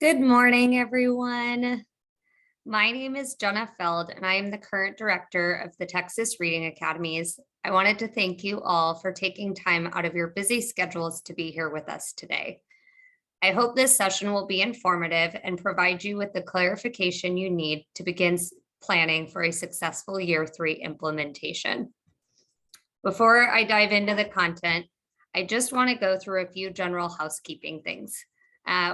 Good morning, everyone. My name is Jenna Feld, and I am the current director of the Texas Reading Academies. I wanted to thank you all for taking time out of your busy schedules to be here with us today. I hope this session will be informative and provide you with the clarification you need to begin planning for a successful Year 3 implementation. Before I dive into the content, I just want to go through a few general housekeeping things.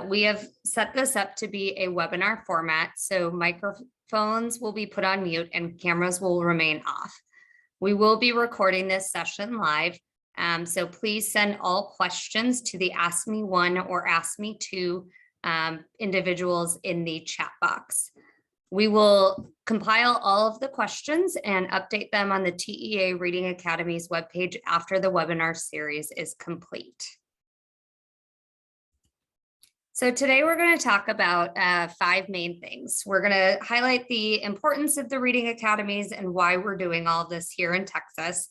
We have set this up to be a webinar format, so microphones will be put on mute and cameras will remain off. We will be recording this session live, so please send all questions to the Ask Me One or Ask Me Two individuals in the chat box. We will compile all of the questions and update them on the TEA Reading Academies webpage after the webinar series is complete. So today we're going to talk about 5 main things. We're going to highlight the importance of the Reading Academies and why we're doing all of this here in Texas.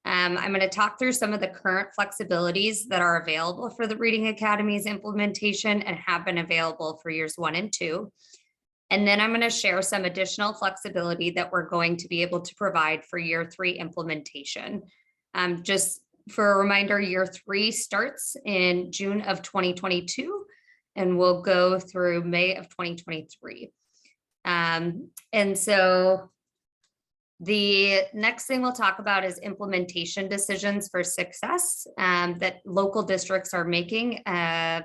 I'm going to talk through some of the current flexibilities that are available for the Reading Academies implementation and have been available for years 1 and 2. And then I'm going to share some additional flexibility that we're going to be able to provide for Year 3 implementation. Just for a reminder, Year 3 starts in June of 2022. And we'll go through May of 2023. And so the next thing we'll talk about is implementation decisions for success that local districts are making.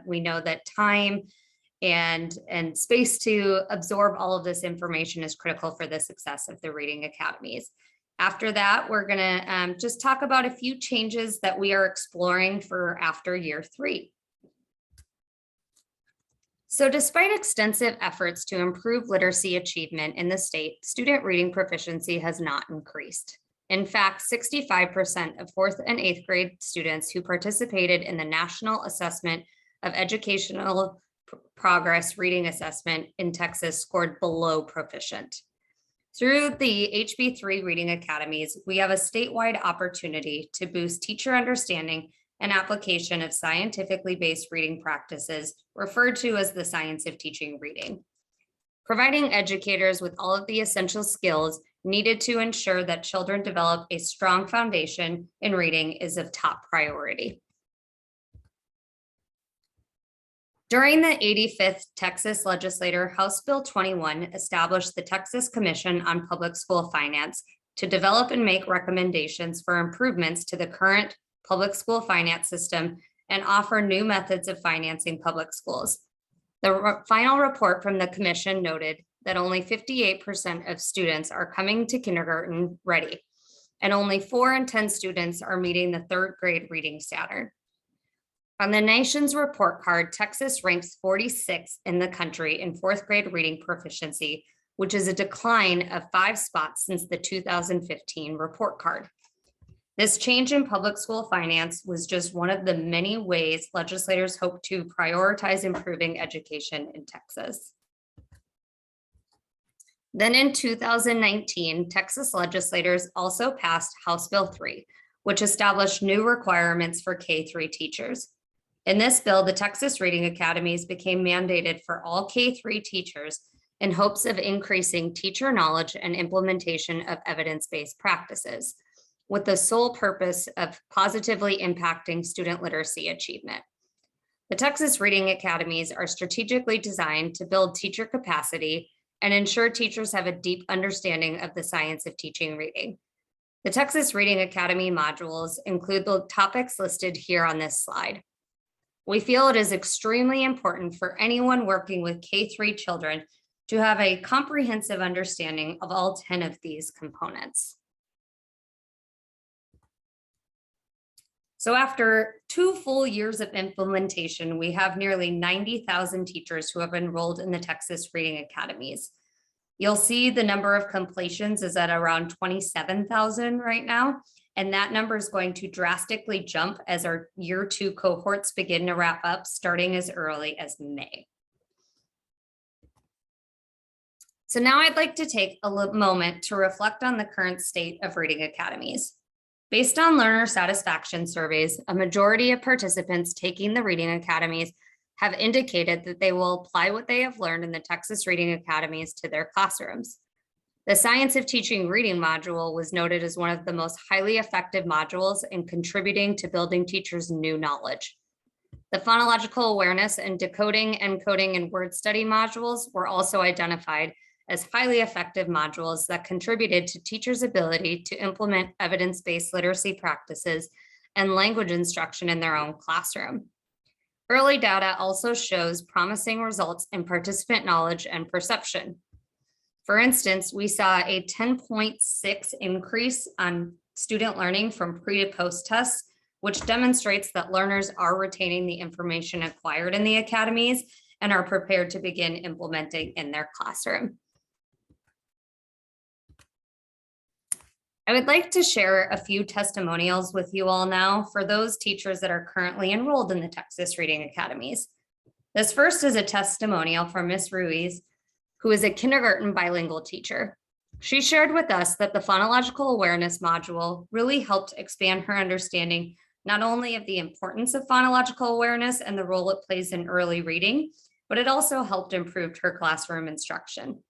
We know that time and space to absorb all of this information is critical for the success of the Reading Academies. After that, we're gonna just talk about a few changes that we are exploring for after Year 3. So despite extensive efforts to improve literacy achievement in the state, student reading proficiency has not increased. In fact, 65% of 4th and 8th grade students who participated in the National Assessment of Educational Progress Reading Assessment in Texas scored below proficient. Through the HB3 Reading Academies, we have a statewide opportunity to boost teacher understanding and application of scientifically based reading practices referred to as the science of teaching reading. Providing educators with all of the essential skills needed to ensure that children develop a strong foundation in reading is of top priority. During the 85th Texas Legislature, House Bill 21 established the Texas Commission on Public School Finance to develop and make recommendations for improvements to the current public school finance system and offer new methods of financing public schools. The final report from the commission noted that only 58% of students are coming to kindergarten ready, and only 4 in 10 students are meeting the 3rd grade reading standard. On the nation's report card, Texas ranks 46th in the country in 4th grade reading proficiency, which is a decline of 5 spots since the 2015 report card. This change in public school finance was just one of the many ways legislators hope to prioritize improving education in Texas. Then in 2019, Texas legislators also passed House Bill 3, which established new requirements for K-3 teachers. In this bill, the Texas Reading Academies became mandated for all K-3 teachers in hopes of increasing teacher knowledge and implementation of evidence-based practices, with the sole purpose of positively impacting student literacy achievement. The Texas Reading Academies are strategically designed to build teacher capacity and ensure teachers have a deep understanding of the science of teaching reading. The Texas Reading Academy modules include the topics listed here on this slide. We feel it is extremely important for anyone working with K-3 children to have a comprehensive understanding of all 10 of these components. So after 2 full years of implementation, we have nearly 90,000 teachers who have enrolled in the Texas Reading Academies. You'll see the number of completions is at around 27,000 right now, and that number is going to drastically jump as our Year 2 cohorts begin to wrap up starting as early as May. So now I'd like to take a moment to reflect on the current state of Reading Academies. Based on learner satisfaction surveys, a majority of participants taking the Reading Academies have indicated that they will apply what they have learned in the Texas Reading Academies to their classrooms. The Science of Teaching Reading module was noted as one of the most highly effective modules in contributing to building teachers' new knowledge. The phonological awareness and decoding, encoding, and word study modules were also identified as highly effective modules that contributed to teachers' ability to implement evidence-based literacy practices and language instruction in their own classroom. Early data also shows promising results in participant knowledge and perception. For instance, we saw a 10.6 increase on student learning from pre to post tests, which demonstrates that learners are retaining the information acquired in the academies and are prepared to begin implementing in their classroom. I would like to share a few testimonials with you all now for those teachers that are currently enrolled in the Texas Reading Academies. This first is a testimonial from Ms. Ruiz, who is a kindergarten bilingual teacher. She shared with us that the phonological awareness module really helped expand her understanding not only of the importance of phonological awareness and the role it plays in early reading, but it also helped improve her classroom instruction.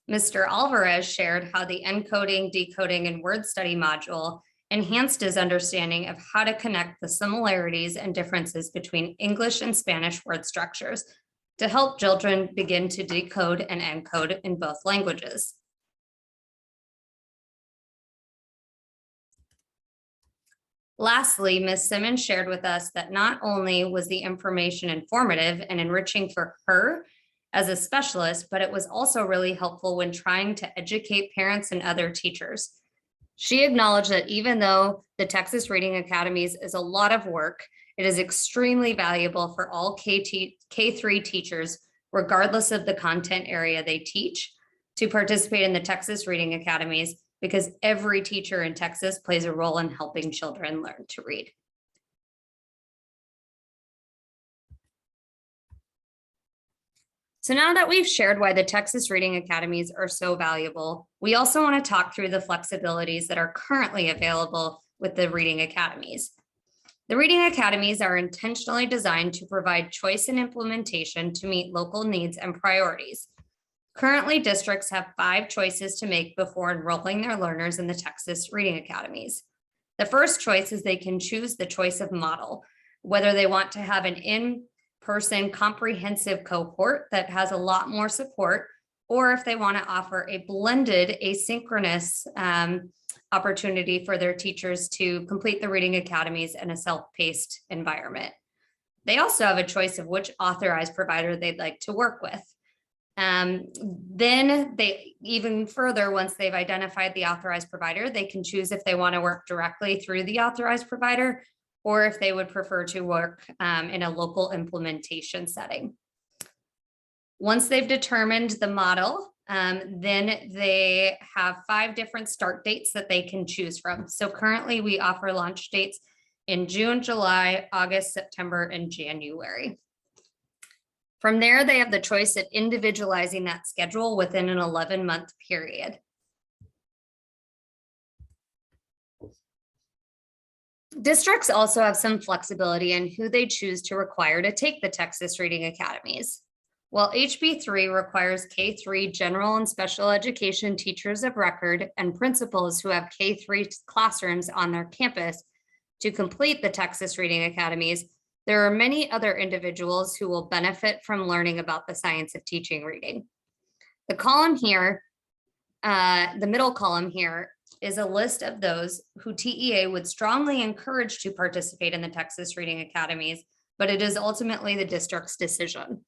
Mr. Alvarez shared how the encoding, decoding, and word study module enhanced his understanding of how to connect the similarities and differences between English and Spanish word structures to help children begin to decode and encode in both languages. Lastly, Ms. Simmons shared with us that not only was the information informative and enriching for her as a specialist, but it was also really helpful when trying to educate parents and other teachers. She acknowledged that even though the Texas Reading Academies is a lot of work, it is extremely valuable for all K-3 teachers, regardless of the content area they teach, to participate in the Texas Reading Academies, because every teacher in Texas plays a role in helping children learn to read. So now that we've shared why the Texas Reading Academies are so valuable, we also want to talk through the flexibilities that are currently available with the Reading Academies. The Reading Academies are intentionally designed to provide choice and implementation to meet local needs and priorities. Currently, districts have 5 choices to make before enrolling their learners in the Texas Reading Academies. The first choice is they can choose the choice of model, whether they want to have an in-person comprehensive cohort that has a lot more support, or if they want to offer a blended asynchronous opportunity for their teachers to complete the Reading Academies in a self-paced environment. They also have a choice of which authorized provider they'd like to work with. Then they even further, once they've identified the authorized provider, they can choose if they want to work directly through the authorized provider or if they would prefer to work in a local implementation setting. Once they've determined the model, then they have 5 different start dates that they can choose from. So currently we offer launch dates in June, July, August, September, and January. From there, they have the choice of individualizing that schedule within an 11-month period. Districts also have some flexibility in who they choose to require to take the Texas Reading Academies. While HB3 requires K-3 general and special education teachers of record and principals who have K-3 classrooms on their campus to complete the Texas Reading Academies, there are many other individuals who will benefit from learning about the science of teaching reading. The column here, the middle column here, is a list of those who TEA would strongly encourage to participate in the Texas Reading Academies, but it is ultimately the district's decision.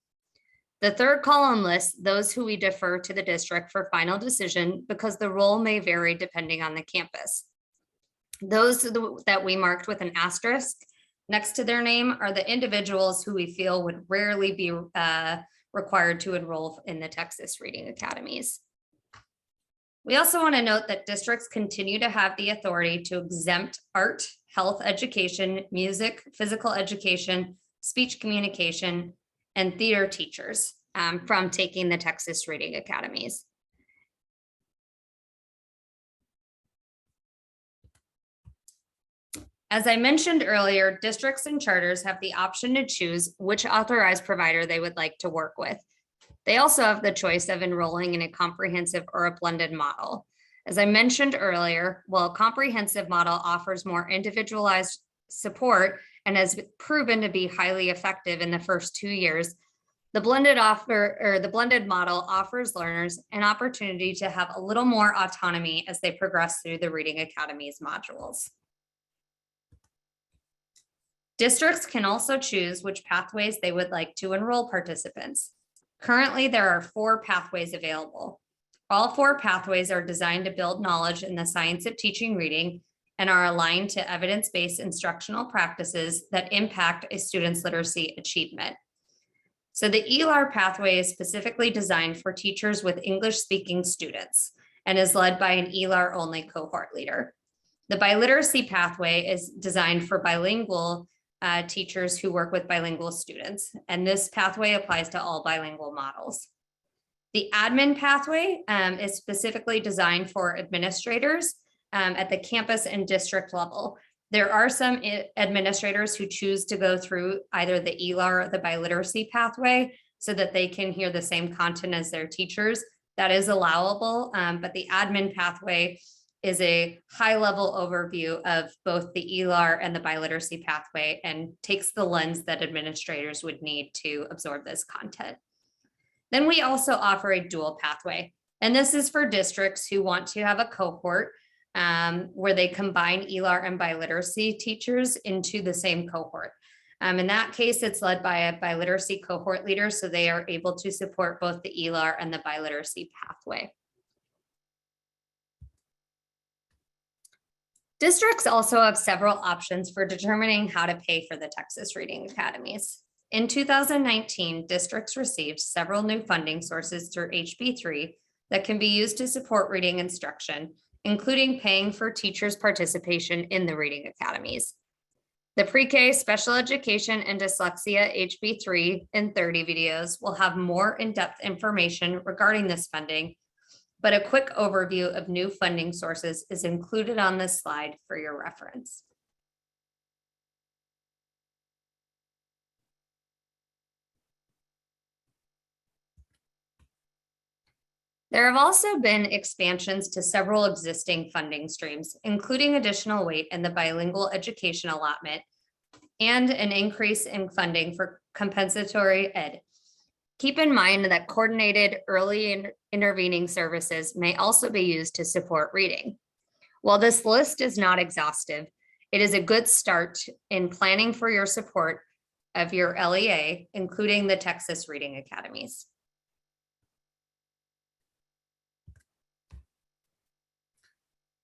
The third column lists those who we defer to the district for final decision because the role may vary depending on the campus. Those that we marked with an asterisk next to their name are the individuals who we feel would rarely be required to enroll in the Texas Reading Academies. We also want to note that districts continue to have the authority to exempt art, health education, music, physical education, speech communication, and theater teachers from taking the Texas Reading Academies. As I mentioned earlier, districts and charters have the option to choose which authorized provider they would like to work with. They also have the choice of enrolling in a comprehensive or a blended model. As I mentioned earlier, while a comprehensive model offers more individualized support and has proven to be highly effective in the first 2 years, the blended model offers learners an opportunity to have a little more autonomy as they progress through the Reading Academies modules. Districts can also choose which pathways they would like to enroll participants. Currently, there are 4 pathways available. All 4 pathways are designed to build knowledge in the science of teaching reading and are aligned to evidence-based instructional practices that impact a student's literacy achievement. So the ELAR pathway is specifically designed for teachers with English-speaking students and is led by an ELAR-only cohort leader. The biliteracy pathway is designed for bilingual teachers who work with bilingual students, and this pathway applies to all bilingual models. The admin pathway is specifically designed for administrators at the campus and district level. There are some administrators who choose to go through either the ELAR or the biliteracy pathway so that they can hear the same content as their teachers. That is allowable, but the admin pathway is a high-level overview of both the ELAR and the biliteracy pathway and takes the lens that administrators would need to absorb this content. Then we also offer a dual pathway, and this is for districts who want to have a cohort where they combine ELAR and biliteracy teachers into the same cohort. In that case, it's led by a biliteracy cohort leader, so they are able to support both the ELAR and the biliteracy pathway. Districts also have several options for determining how to pay for the Texas Reading Academies. In 2019, districts received several new funding sources through HB3 that can be used to support reading instruction, including paying for teachers' participation in the Reading Academies. The pre-K special education and dyslexia HB3 and 30 videos will have more in-depth information regarding this funding, but a quick overview of new funding sources is included on this slide for your reference. There have also been expansions to several existing funding streams, including additional weight in the bilingual education allotment and an increase in funding for compensatory ed. Keep in mind that coordinated early intervening services may also be used to support reading. While this list is not exhaustive, it is a good start in planning for your support of your LEA, including the Texas Reading Academies.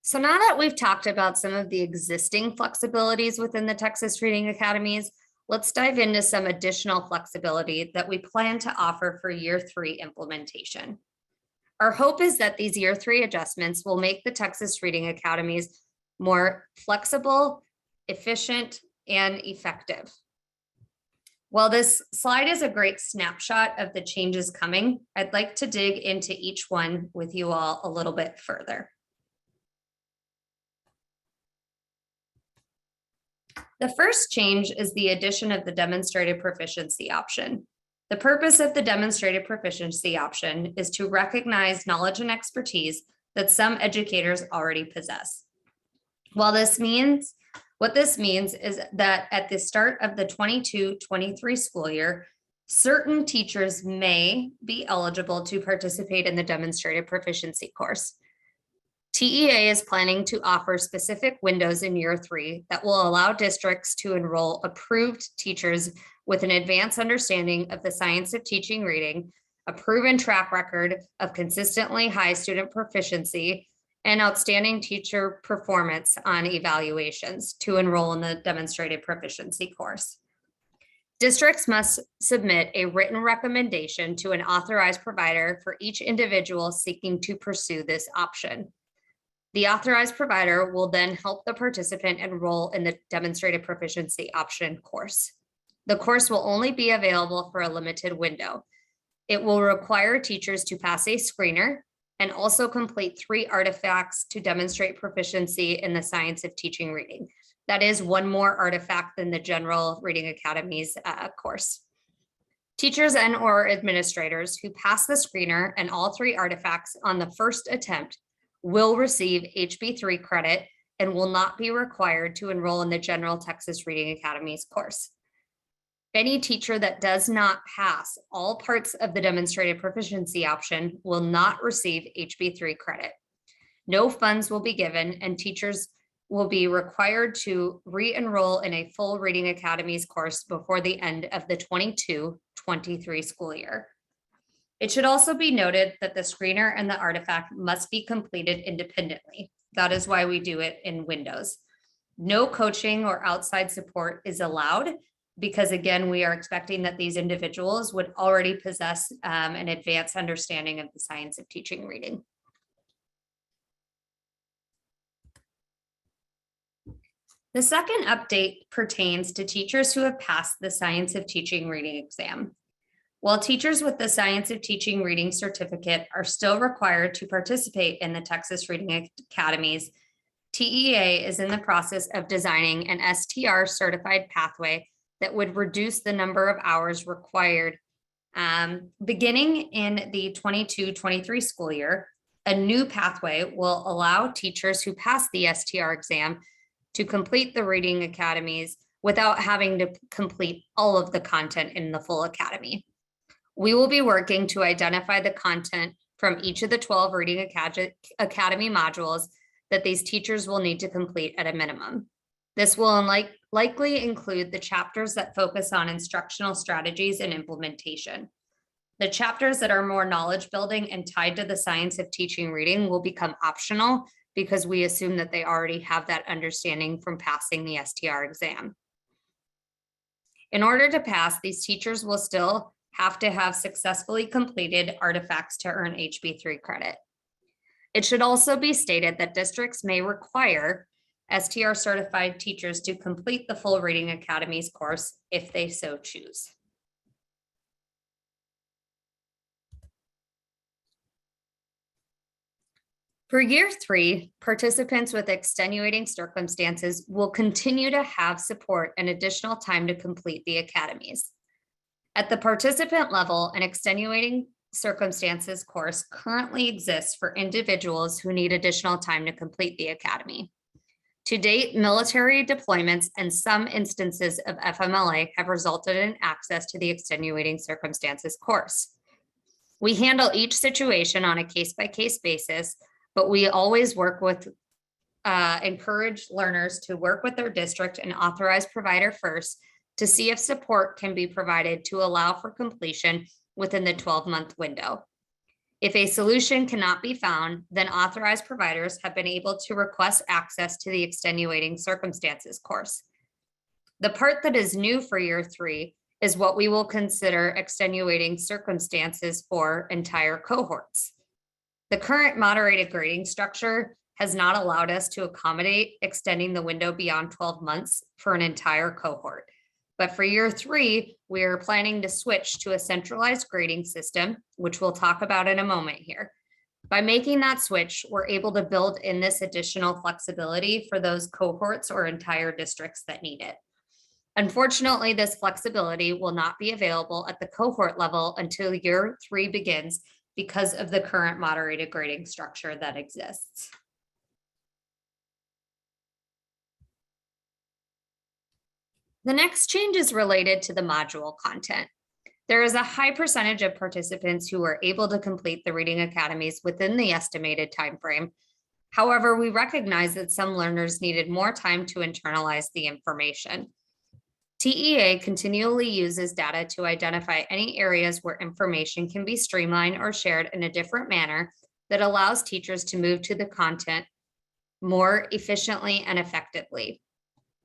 So now that we've talked about some of the existing flexibilities within the Texas Reading Academies, let's dive into some additional flexibility that we plan to offer for year 3 implementation. Our hope is that these year 3 adjustments will make the Texas Reading Academies more flexible, efficient, and effective. While this slide is a great snapshot of the changes coming, I'd like to dig into each one with you all a little bit further. The first change is the addition of the demonstrated proficiency option. The purpose of the demonstrated proficiency option is to recognize knowledge and expertise that some educators already possess. What this means is that at the start of the 22-23 school year, certain teachers may be eligible to participate in the demonstrated proficiency course. TEA is planning to offer specific windows in year 3 that will allow districts to enroll approved teachers with an advanced understanding of the science of teaching reading, a proven track record of consistently high student proficiency, and outstanding teacher performance on evaluations to enroll in the demonstrated proficiency course. Districts must submit a written recommendation to an authorized provider for each individual seeking to pursue this option. The authorized provider will then help the participant enroll in the demonstrated proficiency option course. The course will only be available for a limited window. It will require teachers to pass a screener, and also complete 3 artifacts to demonstrate proficiency in the science of teaching reading. That is one more artifact than the general Reading Academies course. Teachers and or administrators who pass the screener and all 3 artifacts on the first attempt will receive HB3 credit and will not be required to enroll in the general Texas Reading Academies course. Any teacher that does not pass all parts of the demonstrated proficiency option will not receive HB3 credit. No funds will be given, and teachers will be required to re-enroll in a full Reading Academies course before the end of the 22-23 school year. It should also be noted that the screener and the artifact must be completed independently. That is why we do it in Windows. No coaching or outside support is allowed, because again, we are expecting that these individuals would already possess an advanced understanding of the science of teaching reading. The second update pertains to teachers who have passed the Science of Teaching Reading exam. While teachers with the Science of Teaching Reading certificate are still required to participate in the Texas Reading Academies, TEA is in the process of designing an STR certified pathway that would reduce the number of hours required. Beginning in the 22-23 school year, a new pathway will allow teachers who pass the STR exam to complete the Reading Academies without having to complete all of the content in the full academy. We will be working to identify the content from each of the 12 Reading Academy modules that these teachers will need to complete at a minimum. This will likely include the chapters that focus on instructional strategies and implementation. The chapters that are more knowledge building and tied to the science of teaching reading will become optional because we assume that they already have that understanding from passing the STR exam. In order to pass, these teachers will still have to have successfully completed artifacts to earn HB3 credit. It should also be stated that districts may require STR certified teachers to complete the full Reading Academies course if they so choose. For year 3, participants with extenuating circumstances will continue to have support and additional time to complete the academies. At the participant level, an extenuating circumstances course currently exists for individuals who need additional time to complete the academy. To date, military deployments and some instances of FMLA have resulted in access to the extenuating circumstances course. We handle each situation on a case-by-case basis, but we always work with, encourage learners to work with their district and authorized provider first to see if support can be provided to allow for completion within the 12-month window. If a solution cannot be found, then authorized providers have been able to request access to the extenuating circumstances course. The part that is new for year 3 is what we will consider extenuating circumstances for entire cohorts. The current moderated grading structure has not allowed us to accommodate extending the window beyond 12 months for an entire cohort. But for year 3, we are planning to switch to a centralized grading system, which we'll talk about in a moment here. By making that switch, we're able to build in this additional flexibility for those cohorts or entire districts that need it. Unfortunately, this flexibility will not be available at the cohort level until year 3 begins because of the current moderated grading structure that exists. The next change is related to the module content. There is a high percentage of participants who are able to complete the Reading Academies within the estimated timeframe. However, we recognize that some learners needed more time to internalize the information. TEA continually uses data to identify any areas where information can be streamlined or shared in a different manner that allows teachers to move to the content more efficiently and effectively.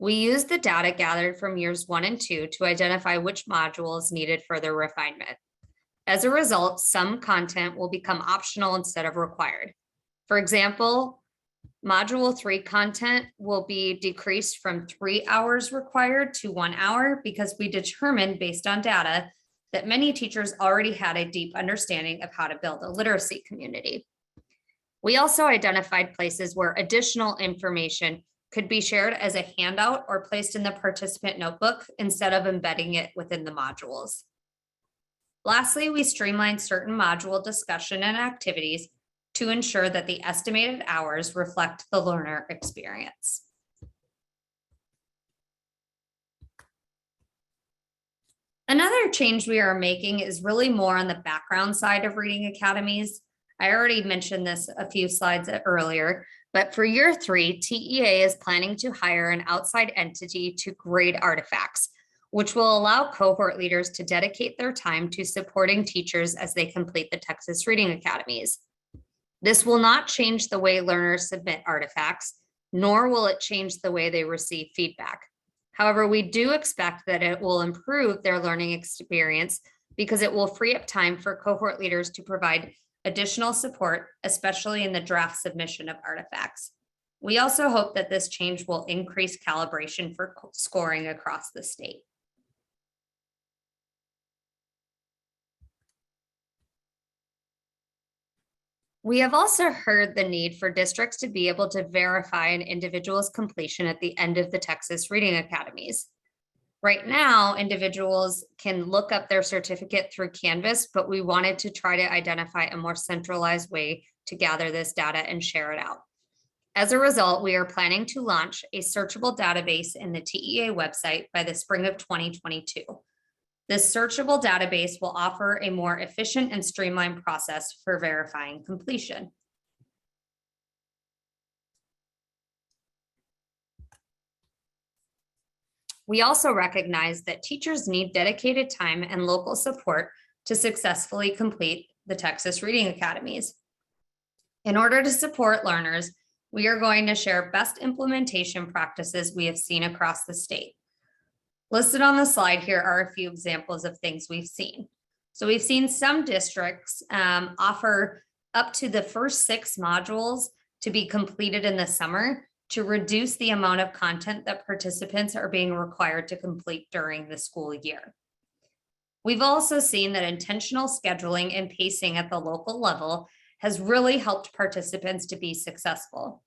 We use the data gathered from years 1 and 2 to identify which modules needed further refinement. As a result, some content will become optional instead of required. For example, Module 3 content will be decreased from 3 hours required to 1 hour because we determined based on data that many teachers already had a deep understanding of how to build a literacy community. We also identified places where additional information could be shared as a handout or placed in the participant notebook instead of embedding it within the modules. Lastly, we streamlined certain module discussion and activities to ensure that the estimated hours reflect the learner experience. Another change we are making is really more on the background side of Reading Academies. I already mentioned this a few slides earlier, but for year 3, TEA is planning to hire an outside entity to grade artifacts, which will allow cohort leaders to dedicate their time to supporting teachers as they complete the Texas Reading Academies. This will not change the way learners submit artifacts, nor will it change the way they receive feedback. However, we do expect that it will improve their learning experience because it will free up time for cohort leaders to provide additional support, especially in the draft submission of artifacts. We also hope that this change will increase calibration for scoring across the state. We have also heard the need for districts to be able to verify an individual's completion at the end of the Texas Reading Academies. Right now, individuals can look up their certificate through Canvas, but we wanted to try to identify a more centralized way to gather this data and share it out. As a result, we are planning to launch a searchable database in the TEA website by the spring of 2022. This searchable database will offer a more efficient and streamlined process for verifying completion. We also recognize that teachers need dedicated time and local support to successfully complete the Texas Reading Academies. In order to support learners, we are going to share best implementation practices we have seen across the state. Listed on the slide here are a few examples of things we've seen. So we've seen some districts offer up to the first 6 modules to be completed in the summer to reduce the amount of content that participants are being required to complete during the school year. We've also seen that intentional scheduling and pacing at the local level has really helped participants to be successful.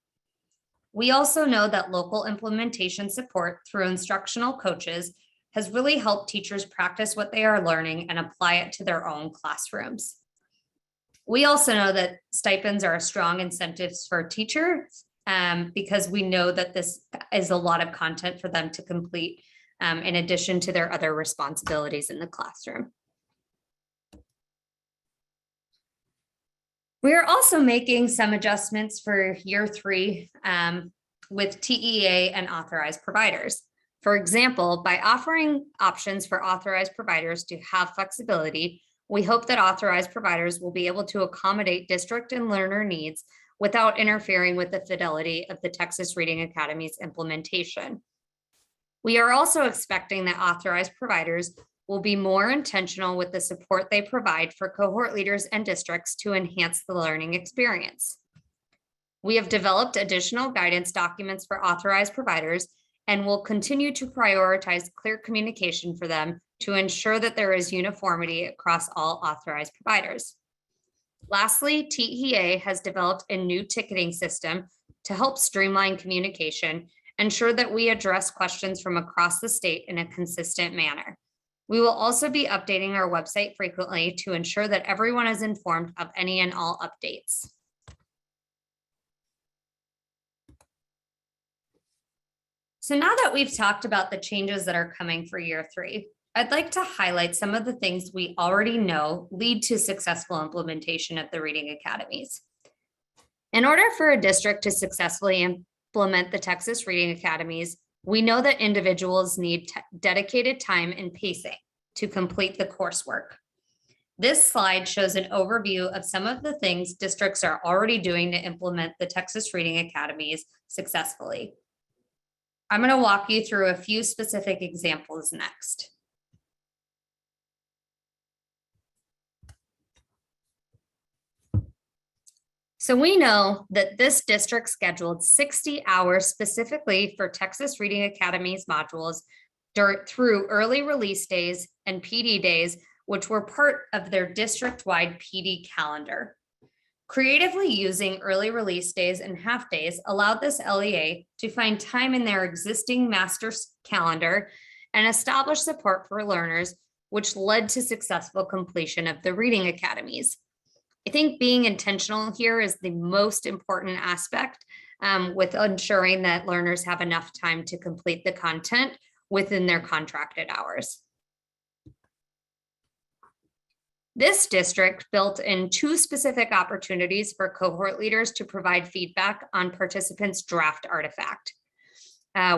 We also know that local implementation support through instructional coaches has really helped teachers practice what they are learning and apply it to their own classrooms. We also know that stipends are a strong incentive for teachers because we know that this is a lot of content for them to complete in addition to their other responsibilities in the classroom. We are also making some adjustments for year 3 with TEA and authorized providers. For example, by offering options for authorized providers to have flexibility, we hope that authorized providers will be able to accommodate district and learner needs without interfering with the fidelity of the Texas Reading Academy's implementation. We are also expecting that authorized providers will be more intentional with the support they provide for cohort leaders and districts to enhance the learning experience. We have developed additional guidance documents for authorized providers and will continue to prioritize clear communication for them to ensure that there is uniformity across all authorized providers. Lastly, TEA has developed a new ticketing system to help streamline communication, ensure that we address questions from across the state in a consistent manner. We will also be updating our website frequently to ensure that everyone is informed of any and all updates. So now that we've talked about the changes that are coming for year 3, I'd like to highlight some of the things we already know lead to successful implementation at the Reading Academies. In order for a district to successfully implement the Texas Reading Academies, we know that individuals need dedicated time and pacing to complete the coursework. This slide shows an overview of some of the things districts are already doing to implement the Texas Reading Academies successfully. I'm going to walk you through a few specific examples next. So we know that this district scheduled 60 hours specifically for Texas Reading Academies modules through early release days and PD days, which were part of their district-wide PD calendar. Creatively using early release days and half days allowed this LEA to find time in their existing master's calendar and establish support for learners, which led to successful completion of the Reading Academies. I think being intentional here is the most important aspect with ensuring that learners have enough time to complete the content within their contracted hours. This district built in 2 specific opportunities for cohort leaders to provide feedback on participants' draft artifact.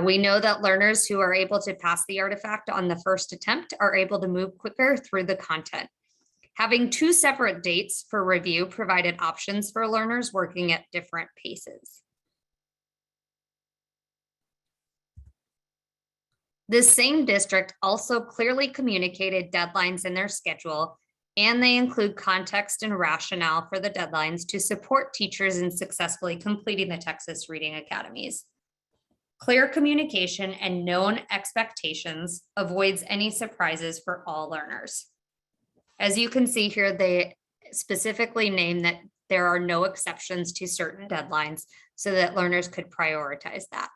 We know that learners who are able to pass the artifact on the first attempt are able to move quicker through the content. Having 2 separate dates for review provided options for learners working at different paces. This same district also clearly communicated deadlines in their schedule, and they include context and rationale for the deadlines to support teachers in successfully completing the Texas Reading Academies. Clear communication and known expectations avoids any surprises for all learners. As you can see here, they specifically name that there are no exceptions to certain deadlines so that learners could prioritize that.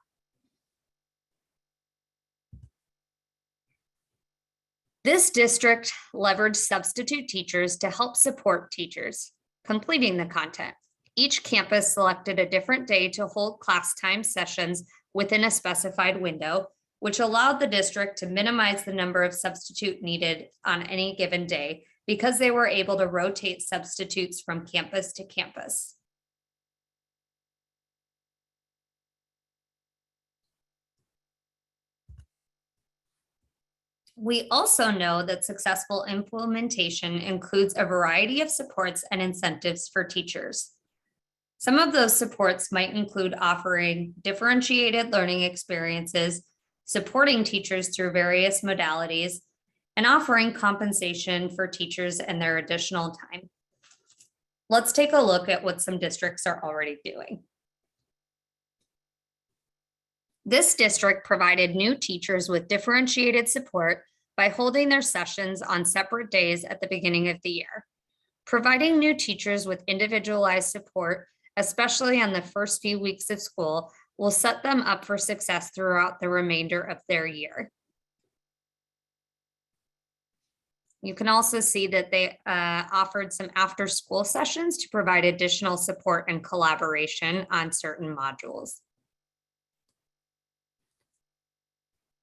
This district leveraged substitute teachers to help support teachers completing the content. Each campus selected a different day to hold class time sessions within a specified window, which allowed the district to minimize the number of substitute needed on any given day because they were able to rotate substitutes from campus to campus. We also know that successful implementation includes a variety of supports and incentives for teachers. Some of those supports might include offering differentiated learning experiences, supporting teachers through various modalities, and offering compensation for teachers and their additional time. Let's take a look at what some districts are already doing. This district provided new teachers with differentiated support by holding their sessions on separate days at the beginning of the year. Providing new teachers with individualized support, especially on the first few weeks of school, will set them up for success throughout the remainder of their year. You can also see that they offered some after-school sessions to provide additional support and collaboration on certain modules.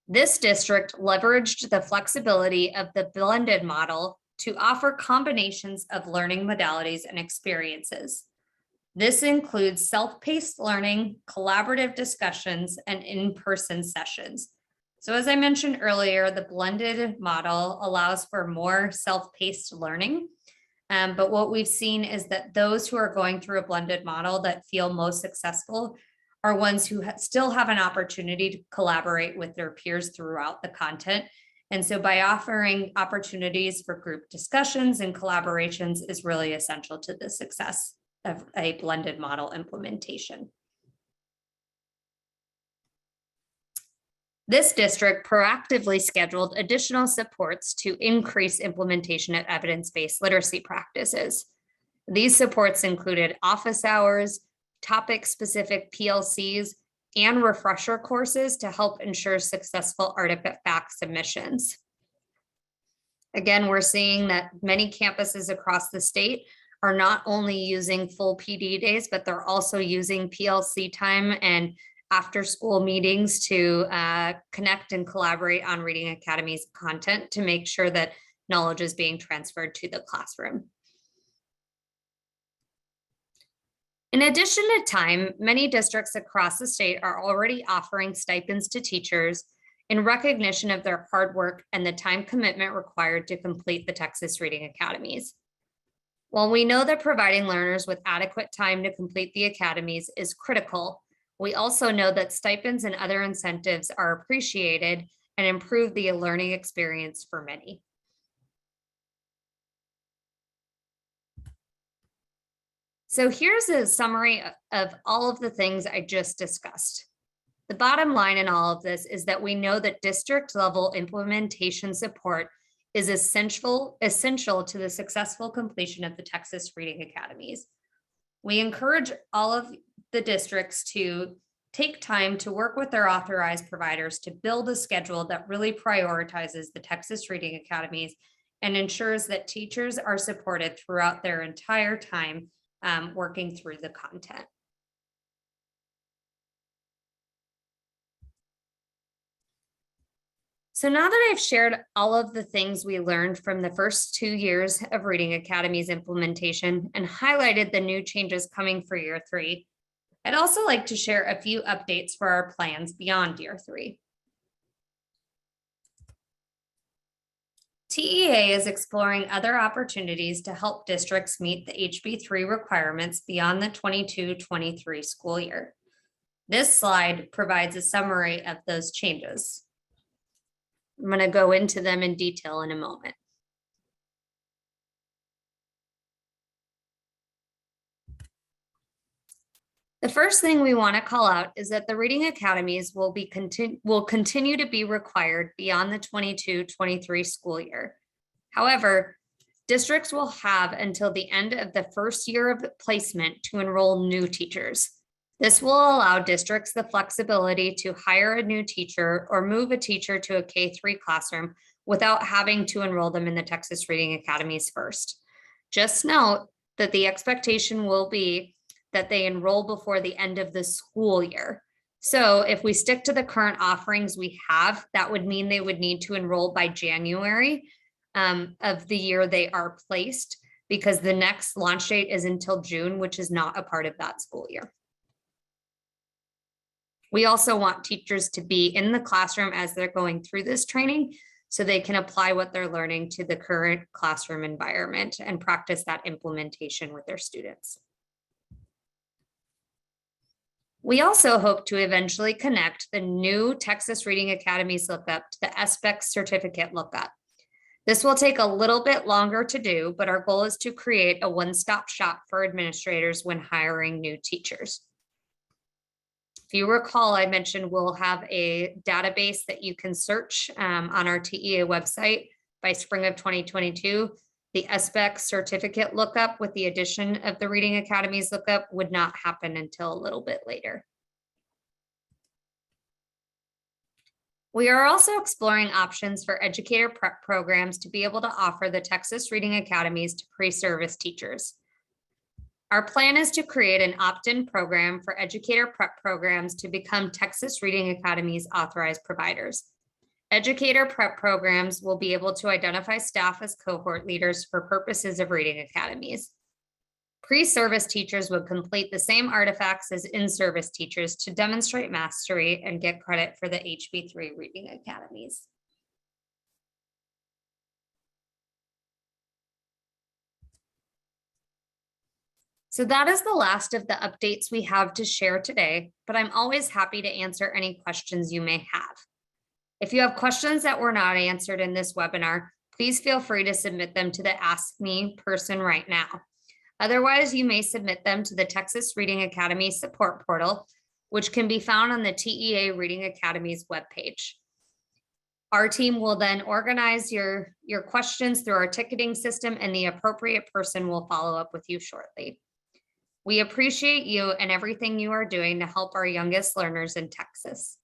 This district leveraged the flexibility of the blended model to offer combinations of learning modalities and experiences. This includes self-paced learning, collaborative discussions, and in-person sessions. So as I mentioned earlier, the blended model allows for more self-paced learning. But what we've seen is that those who are going through a blended model that feel most successful are ones who still have an opportunity to collaborate with their peers throughout the content. And so by offering opportunities for group discussions and collaborations is really essential to the success of a blended model implementation. This district proactively scheduled additional supports to increase implementation of evidence-based literacy practices. These supports included office hours, topic-specific PLCs, and refresher courses to help ensure successful artifact submissions. Again, we're seeing that many campuses across the state are not only using full PD days, but they're also using PLC time and after-school meetings to connect and collaborate on Reading Academy's content to make sure that knowledge is being transferred to the classroom. In addition to time, many districts across the state are already offering stipends to teachers in recognition of their hard work and the time commitment required to complete the Texas Reading Academies. While we know that providing learners with adequate time to complete the academies is critical, we also know that stipends and other incentives are appreciated and improve the learning experience for many. So here's a summary of all of the things I just discussed. The bottom line in all of this is that we know that district level implementation support is essential to the successful completion of the Texas Reading Academies. We encourage all of the districts to take time to work with their authorized providers to build a schedule that really prioritizes the Texas Reading Academies and ensures that teachers are supported throughout their entire time working through the content. So now that I've shared all of the things we learned from the first 2 years of Reading Academy's implementation and highlighted the new changes coming for year 3, I'd also like to share a few updates for our plans beyond year 3. TEA is exploring other opportunities to help districts meet the HB3 requirements beyond the 22-23 school year. This slide provides a summary of those changes. I'm going to go into them in detail in a moment. The first thing we want to call out is that the Reading Academies will continue to be required beyond the 22-23 school year. However, districts will have until the end of the first year of placement to enroll new teachers. This will allow districts the flexibility to hire a new teacher or move a teacher to a K-3 classroom without having to enroll them in the Texas Reading Academies first. Just note that the expectation will be that they enroll before the end of the school year. So if we stick to the current offerings we have, that would mean they would need to enroll by January of the year they are placed, because the next launch date is until June, which is not a part of that school year. We also want teachers to be in the classroom as they're going through this training so they can apply what they're learning to the current classroom environment and practice that implementation with their students. We also hope to eventually connect the new Texas Reading Academies lookup to the SBEC certificate lookup. This will take a little bit longer to do, but our goal is to create a one-stop shop for administrators when hiring new teachers. If you recall, I mentioned we'll have a database that you can search on our TEA website by spring of 2022. The SBEC certificate lookup with the addition of the Reading Academies lookup would not happen until a little bit later. We are also exploring options for educator prep programs to be able to offer the Texas Reading Academies to pre-service teachers. Our plan is to create an opt-in program for educator prep programs to become Texas Reading Academies authorized providers. Educator prep programs will be able to identify staff as cohort leaders for purposes of Reading Academies. Pre-service teachers would complete the same artifacts as in-service teachers to demonstrate mastery and get credit for the HB3 Reading Academies. So that is the last of the updates we have to share today, but I'm always happy to answer any questions you may have. If you have questions that were not answered in this webinar, please feel free to submit them to the Ask Me person right now. Otherwise, you may submit them to the Texas Reading Academy support portal, which can be found on the TEA Reading Academy's webpage. Our team will then organize your questions through our ticketing system, and the appropriate person will follow up with you shortly. We appreciate you and everything you are doing to help our youngest learners in Texas.